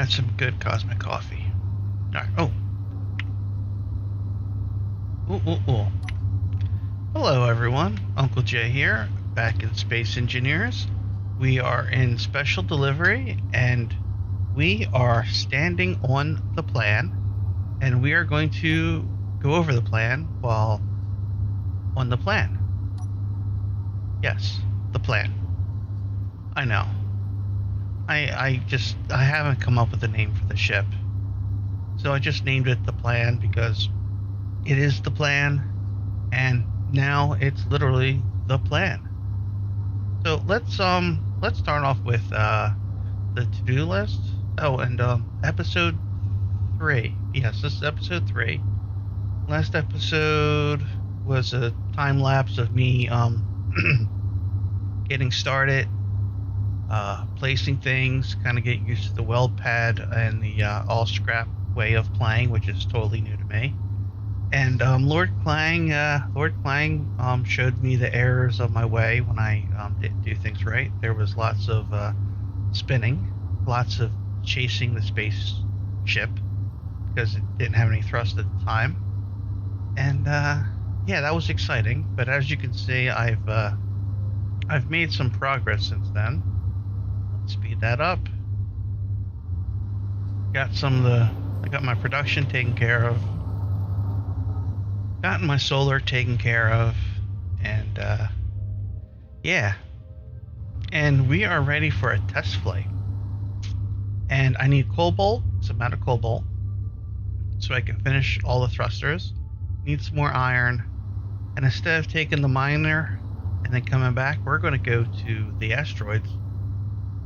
That's some good cosmic coffee. Alright, oh. Ooh. Hello everyone, Uncle J here, back in Space Engineers. We are in special delivery, and we are standing on the plan, and we are going to go over the plan while on the plan. Yes, the plan. I know. I haven't come up with a name for the ship. So I just named it the plan because it is the plan, and now it's literally the plan. So let's start off with the to-do list. Oh, and episode 3. Yes, this is episode 3. Last episode was a time lapse of me getting started, placing things, kind of getting used to the weld pad and the all scrap way of playing, which is totally new to me. And Lord Clang showed me the errors of my way when I didn't do things right. There was lots of spinning, lots of chasing the spaceship because it didn't have any thrust at the time. And yeah, that was exciting. But as you can see, I've made some progress since then. Let's speed that up. I got my production taken care of. Gotten my solar taken care of, and yeah, and we are ready for a test flight. And I need cobalt, some amount of cobalt, so I can finish all the thrusters. Need some more iron, and instead of taking the miner and then coming back, we're going to go to the asteroids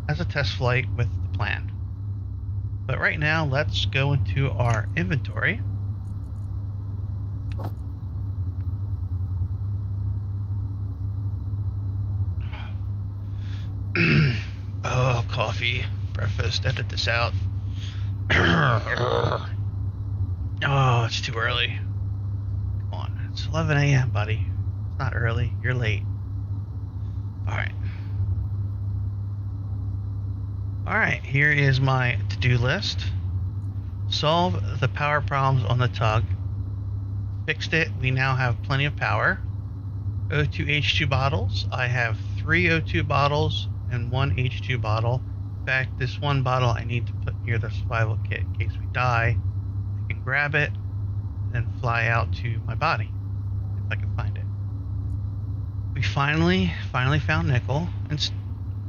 as a test flight with the plan. But right now, let's go into our inventory. Oh, coffee, breakfast, edit this out. Oh, it's too early. Come on, it's 11 a.m., buddy. It's not early, you're late. Alright, here is my to-do list. Solve the power problems on the tug. Fixed it, we now have plenty of power. O2H2 bottles. I have 3 O2 bottles and 1 H2 bottle. In fact, this one bottle I need to put near the survival kit in case we die. I can grab it and fly out to my body if I can find it. We finally found nickel, and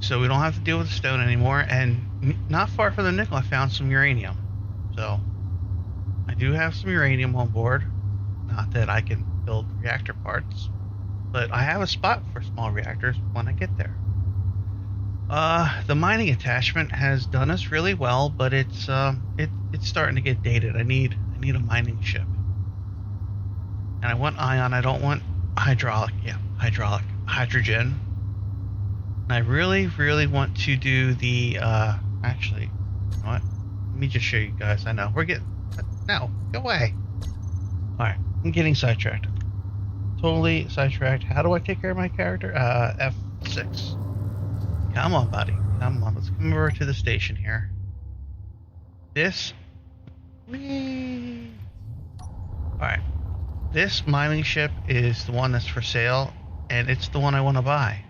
so we don't have to deal with the stone anymore. And not far from the nickel, I found some uranium. So I do have some uranium on board. Not that I can build reactor parts, but I have a spot for small reactors when I get there. The mining attachment has done us really well, but it's starting to get dated. I need a mining ship, and I want ion. I don't want hydraulic. Yeah, hydrogen. And I really want to do the. Actually, you know what? Let me just show you guys. I know we're getting. No, go away. All right, I'm getting sidetracked. Totally sidetracked. How do I take care of my character? F6. Come on, buddy. Come on. Let's come over to the station here. Alright. This mining ship is the one that's for sale, and it's the one I want to buy.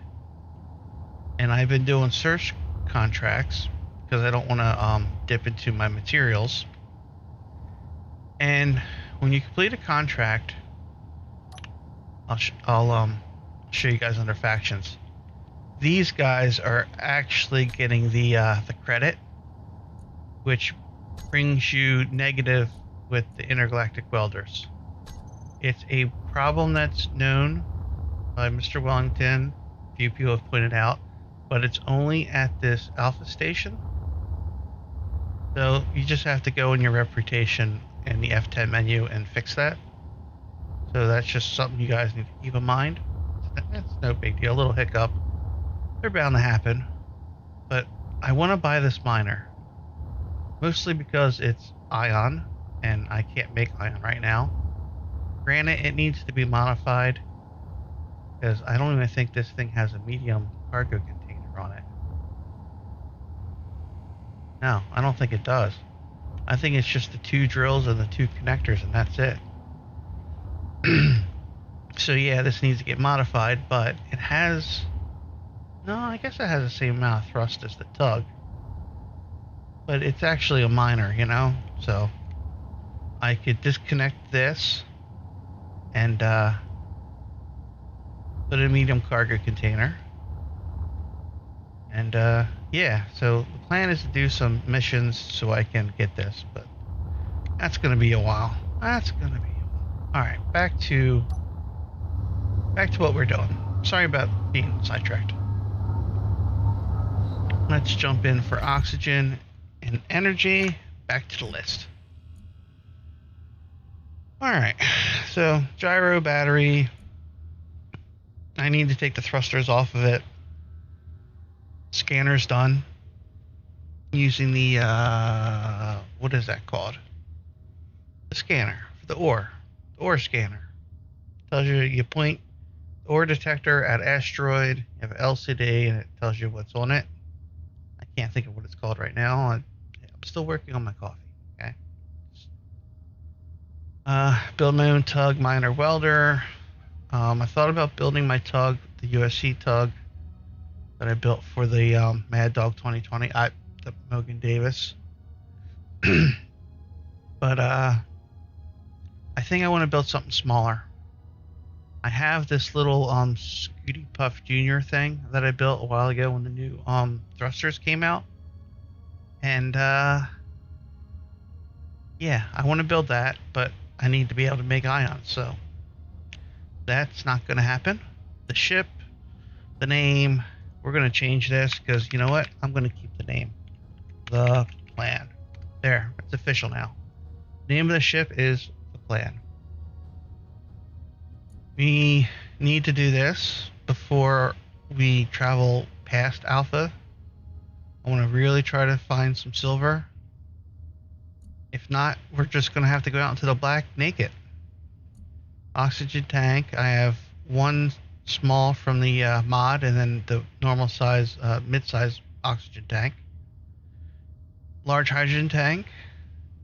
And I've been doing search contracts because I don't want to dip into my materials. And when you complete a contract, I'll show you guys under factions. These guys are actually getting the credit, which brings you negative with the intergalactic welders. It's a problem that's known by Mr. Wellington. A few people have pointed out, but it's only at this alpha station. So you just have to go in your reputation in the F10 menu and fix that. So that's just something you guys need to keep in mind. It's no big deal, a little hiccup. They're bound to happen. But I want to buy this miner. Mostly because it's ion, and I can't make ion right now. Granted, it needs to be modified, because I don't even think this thing has a medium cargo container on it. No, I don't think it does. I think it's just the 2 drills and the 2 connectors, and that's it. So yeah, this needs to get modified, but it has... No, I guess it has the same amount of thrust as the tug. But it's actually a minor, you know? So I could disconnect this and put in a medium cargo container. And yeah, so the plan is to do some missions so I can get this, but that's going to be a while. Alright, back to what we're doing. Sorry about being sidetracked. Let's jump in for oxygen and energy. Back to the list. Alright, so gyro battery. I need to take the thrusters off of it. Scanner's done. Using the, what is that called? The scanner, the ore scanner. Tells you, you point the ore detector at asteroid, you have LCD, and it tells you what's on it. I can't think of what it's called right now. I'm still working on my coffee, okay? Build my own tug, miner, welder. I thought about building my tug, the USC tug that I built for the Mad Dog 2020, the Mogan Davis. But I think I want to build something smaller. I have this little Scooty Puff Jr. thing that I built a while ago when the new thrusters came out. And yeah, I want to build that, but I need to be able to make ions, so that's not going to happen. The ship, the name, we're going to change this because you know what? I'm going to keep the name. The Plan. There, it's official now. The name of the ship is The Plan. We need to do this before we travel past Alpha. I want to really try to find some silver. If not, we're just going to have to go out into the black naked. Oxygen tank. I have one small from the mod and then the normal size, mid-size oxygen tank. Large hydrogen tank.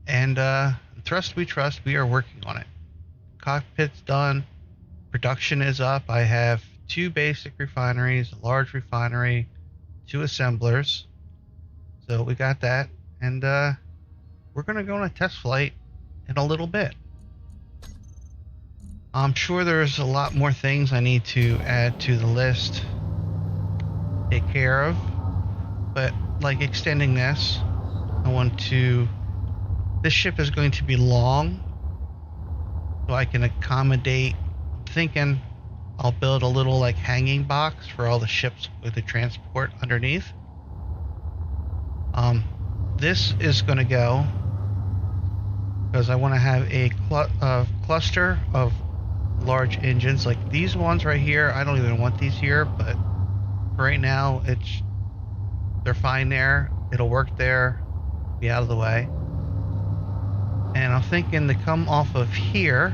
And thrust we trust. We are working on it. Cockpit's done. Production is up. I have 2 basic refineries, a large refinery, 2 assemblers. So we got that. And we're going to go on a test flight in a little bit. I'm sure there's a lot more things I need to add to the list, take care of, but like extending this, I want to, this ship is going to be long, so I can accommodate, I'm thinking I'll build a little like hanging box for all the ships with the transport underneath. This is going to go because I want to have a cluster of large engines like these ones right here. I don't even want these here, but for right now they're fine there. It'll work there, be out of the way. And I'm thinking to come off of here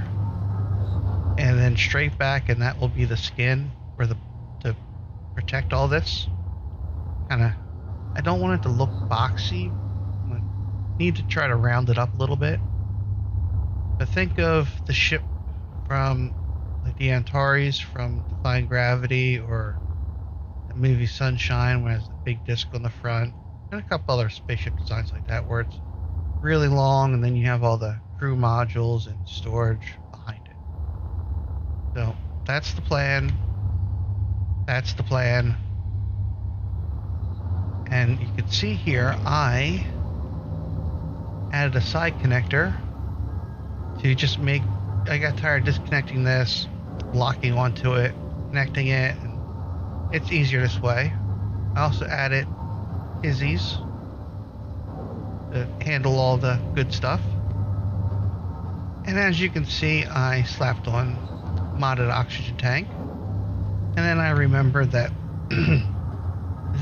and then straight back, and that will be the skin for to protect all this. I don't want it to look boxy. I need to try to round it up a little bit. But think of the ship from like the Antares from Defying Gravity, or the movie Sunshine, where it has the big disc on the front, and a couple other spaceship designs like that, where it's really long, and then you have all the crew modules and storage behind it. So that's the plan. That's the plan. And you can see here, I added a side connector to just make, I got tired of disconnecting this, locking onto it, connecting it, and it's easier this way. I also added Izzy's to handle all the good stuff. And as you can see, I slapped on modded oxygen tank. And then I remembered that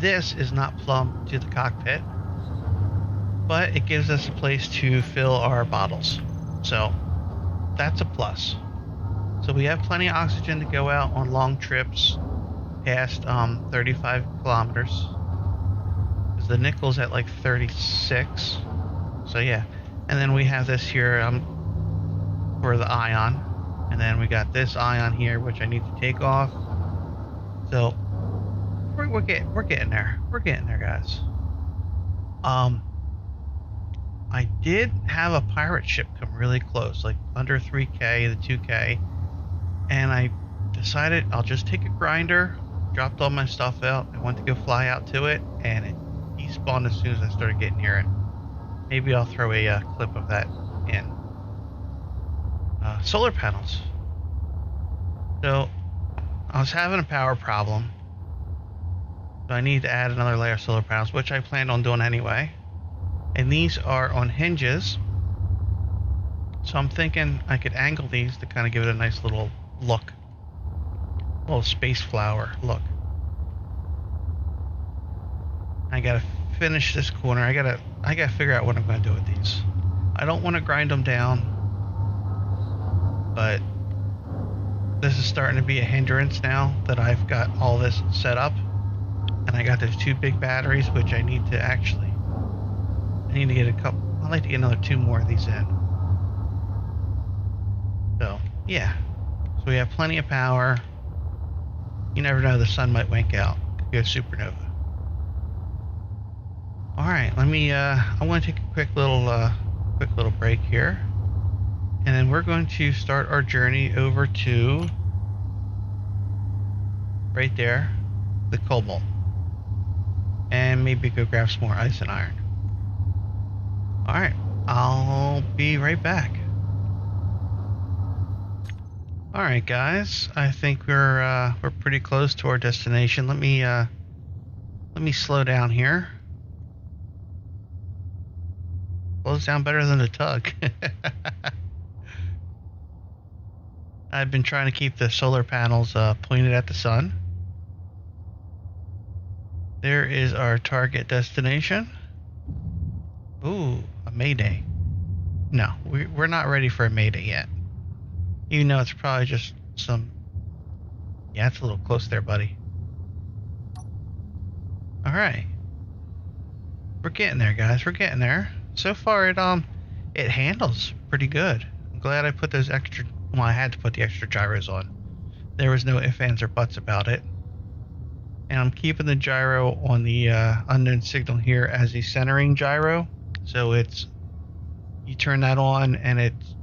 this is not plumbed to the cockpit, but it gives us a place to fill our bottles. So that's a plus. So we have plenty of oxygen to go out on long trips past 35 kilometers. The nickel's at like 36. So yeah. And then we have this here for the ion. And then we got this ion here, which I need to take off. So we're getting there. We're getting there, guys. I did have a pirate ship come really close, like under 3K, the 2K, and I decided I'll just take a grinder, dropped all my stuff out, I went to go fly out to it, and it despawned as soon as I started getting near it. Maybe I'll throw a clip of that in. Solar panels. So I was having a power problem, so I need to add another layer of solar panels, which I planned on doing anyway. And these are on hinges, so I'm thinking I could angle these to kind of give it a nice little look, little space flower look. I gotta finish this corner. I gotta figure out what I'm gonna do with these. I don't want to grind them down, but this is starting to be a hindrance now that I've got all this set up, and I got those 2 big batteries, which I need to actually. I need to get a couple. I'd like to get another 2 more of these in. So yeah, so we have plenty of power. You never know, the sun might wink out. Could go supernova. All right, let me. I want to take a quick little break here, and then we're going to start our journey over to right there, the cobalt, and maybe go grab some more ice and iron. Alright, I'll be right back. Alright guys, I think we're pretty close to our destination. Let me slow down here. Slows down better than the tug. I've been trying to keep the solar panels pointed at the sun. There is our target destination. Ooh, a mayday. No, we're not ready for a mayday yet. Even though it's probably just some... Yeah, it's a little close there, buddy. Alright. We're getting there, guys. We're getting there. So far, it handles pretty good. I'm glad I put those extra... Well, I had to put the extra gyros on. There was no ifs, ands, or buts about it. And I'm keeping the gyro on the unknown signal here as a centering gyro. So it's, you turn that on and it's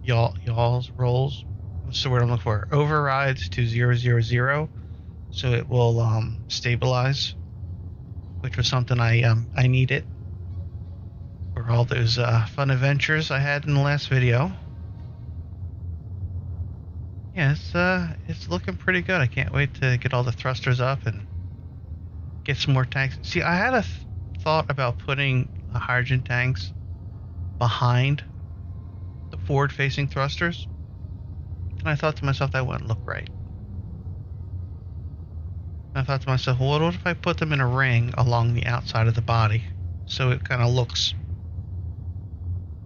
y'all's rolls. What's the word I'm looking for? Overrides to 000, so it will stabilize, which was something I needed for all those fun adventures I had in the last video. Yeah, it's looking pretty good. I can't wait to get all the thrusters up and get some more tanks. See, I had a thought about putting the hydrogen tanks behind the forward-facing thrusters, and I thought to myself that wouldn't look right. And I thought to myself, well, what if I put them in a ring along the outside of the body, so it kind of looks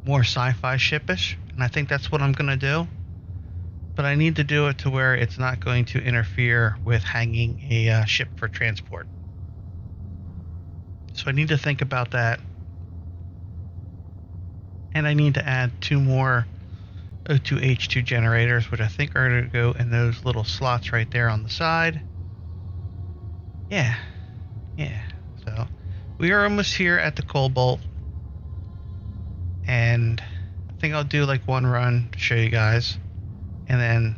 more sci-fi shipish? And I think that's what I'm gonna do. But I need to do it to where it's not going to interfere with hanging a ship for transport. So I need to think about that. And I need to add 2 more O2H2 generators, which I think are going to go in those little slots right there on the side. Yeah. So we are almost here at the cobalt. And I think I'll do like 1 run to show you guys. And then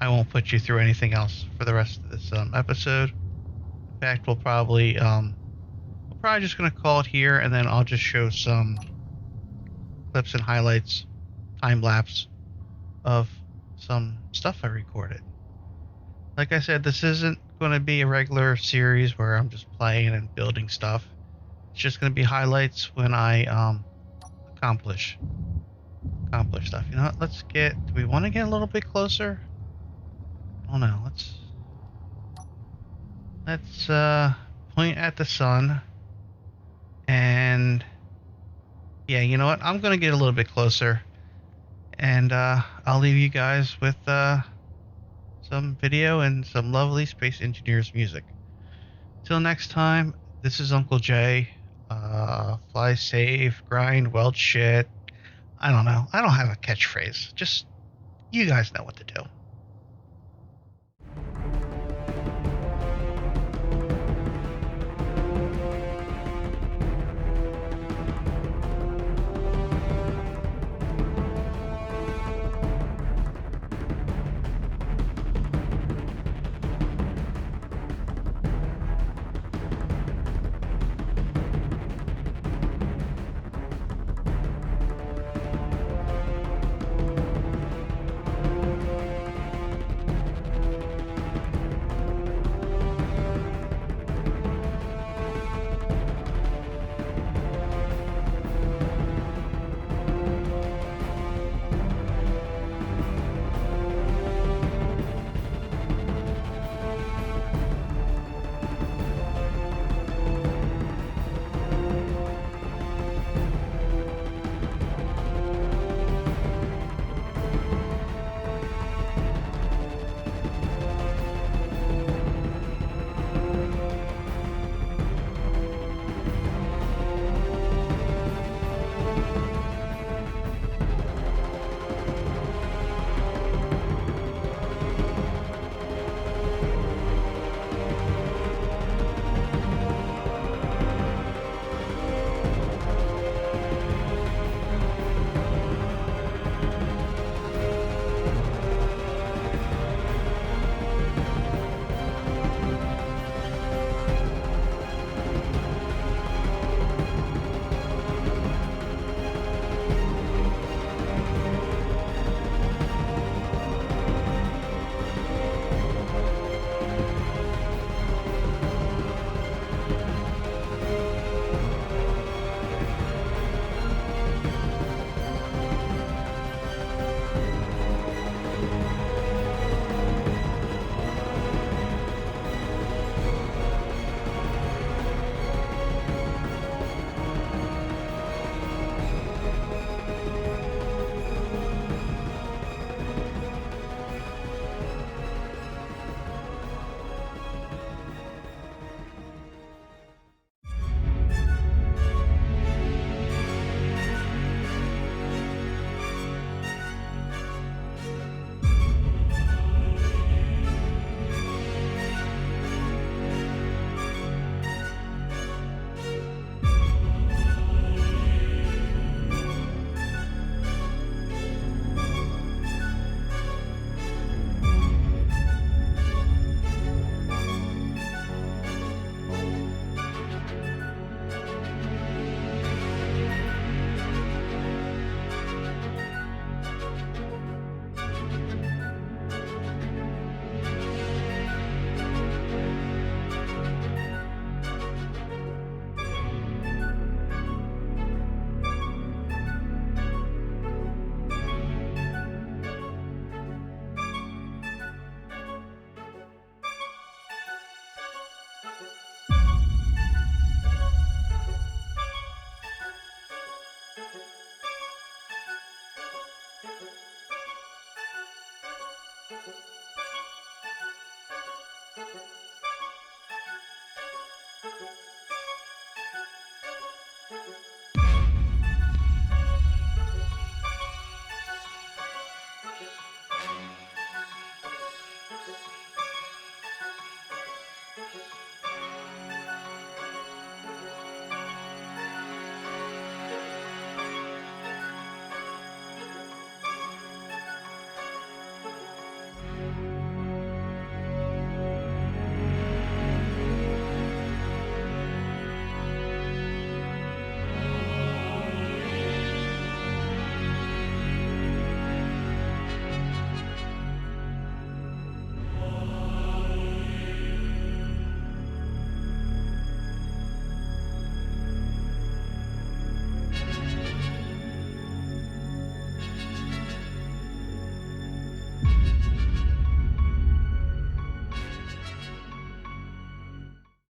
I won't put you through anything else for the rest of this episode. In fact, we're probably just going to call it here, and then I'll just show some clips and highlights, time lapse of some stuff I recorded. Like I said, this isn't going to be a regular series where I'm just playing and building stuff. It's just going to be highlights when I accomplish stuff. You know what? Let's get... Do we want to get a little bit closer? Oh no. Let's point at the sun. And yeah, you know what? I'm gonna get a little bit closer, and I'll leave you guys with some video and some lovely Space Engineers music. Till next time, This is Uncle J. Fly safe, grind, weld shit. I don't know. I don't have a catchphrase. Just, you guys know what to do.